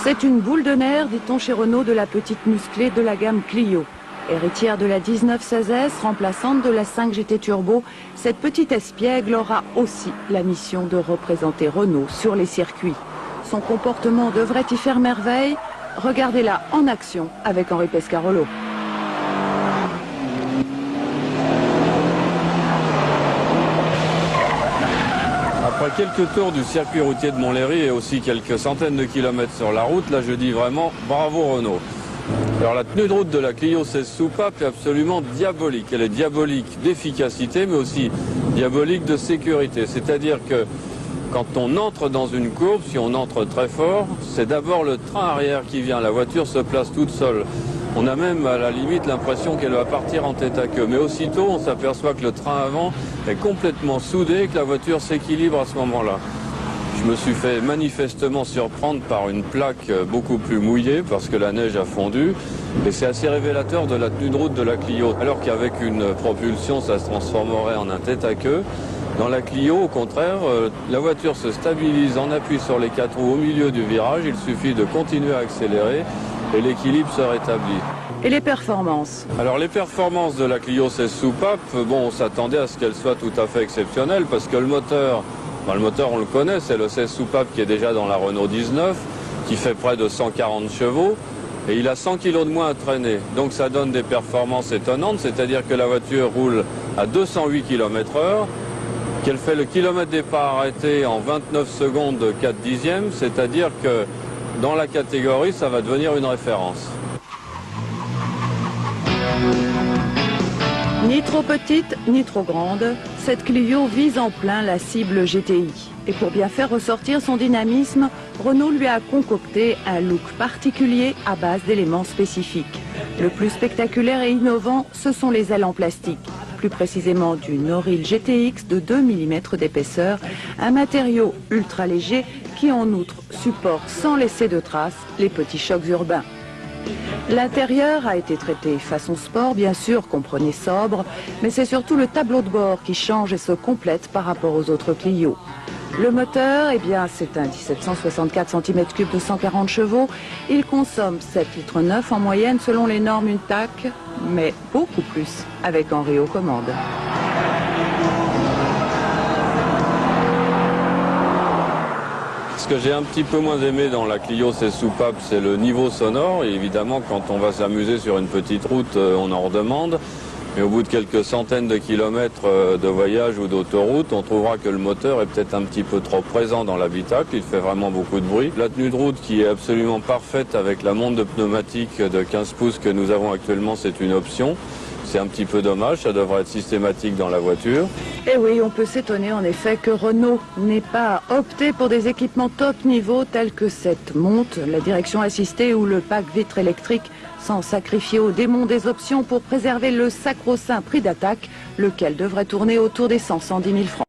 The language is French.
C'est une boule de nerfs, dit-on chez Renault, de la petite musclée de la gamme Clio. Héritière de la 1916S, remplaçante de la 5 GT Turbo, cette petite espiègle aura aussi la mission de représenter Renault sur les circuits. Son comportement devrait y faire merveille. Regardez-la en action avec Henri Pescarolo. Après quelques tours du circuit routier de Montlhéry et aussi quelques centaines de kilomètres sur la route, là je dis vraiment bravo Renault. Alors la tenue de route de la Clio 16 soupape est absolument diabolique. Elle est diabolique d'efficacité mais aussi diabolique de sécurité. C'est-à-dire que quand on entre dans une courbe, si on entre très fort, c'est d'abord le train arrière qui vient. La voiture se place toute seule. On a même à la limite l'impression qu'elle va partir en tête à queue. Mais aussitôt, on s'aperçoit que le train avant est complètement soudé et que la voiture s'équilibre à ce moment-là. Je me suis fait manifestement surprendre par une plaque beaucoup plus mouillée parce que la neige a fondu. Et c'est assez révélateur de la tenue de route de la Clio. Alors qu'avec une propulsion, ça se transformerait en un tête à queue. Dans la Clio, au contraire, la voiture se stabilise en appui sur les 4 roues au milieu du virage. Il suffit de continuer à accélérer et l'équilibre se rétablit. Et les performances? Alors les performances de la Clio 16 soupape, bon, on s'attendait à ce qu'elles soient tout à fait exceptionnelles parce que le moteur on le connaît, c'est le 16 soupape qui est déjà dans la Renault 19, qui fait près de 140 chevaux et il a 100 kg de moins à traîner. Donc ça donne des performances étonnantes, c'est-à-dire que la voiture roule à 208 km/h, qu'elle fait le kilomètre départ arrêté en 29 secondes 4 dixièmes, c'est-à-dire que dans la catégorie, ça va devenir une référence. Ni trop petite, ni trop grande, cette Clio vise en plein la cible GTI. Et pour bien faire ressortir son dynamisme, Renault lui a concocté un look particulier à base d'éléments spécifiques. Le plus spectaculaire et innovant, ce sont les ailes en plastique. Plus précisément du Noryl GTX de 2 mm d'épaisseur, un matériau ultra léger qui en outre supporte sans laisser de traces les petits chocs urbains. L'intérieur a été traité façon sport, bien sûr, comprenez sobre, mais c'est surtout le tableau de bord qui change et se complète par rapport aux autres Clio. Le moteur, eh bien, c'est un 1764 cm3 de 140 chevaux. Il consomme 7,9 litres en moyenne selon les normes UNTAC, mais beaucoup plus avec Henri aux commandes. Ce que j'ai un petit peu moins aimé dans la Clio 16 soupape, c'est le niveau sonore. Et évidemment, quand on va s'amuser sur une petite route, on en redemande. Mais au bout de quelques centaines de kilomètres de voyage ou d'autoroute, on trouvera que le moteur est peut-être un petit peu trop présent dans l'habitacle. Il fait vraiment beaucoup de bruit. La tenue de route qui est absolument parfaite avec la montre de pneumatique de 15 pouces que nous avons actuellement, c'est une option. C'est un petit peu dommage, ça devrait être systématique dans la voiture. Et oui, on peut s'étonner en effet que Renault n'ait pas opté pour des équipements top niveau tels que cette montre, la direction assistée ou le pack vitre électrique, sans sacrifier au démon des options pour préserver le sacro-saint prix d'attaque, lequel devrait tourner autour des 100-110 000 francs.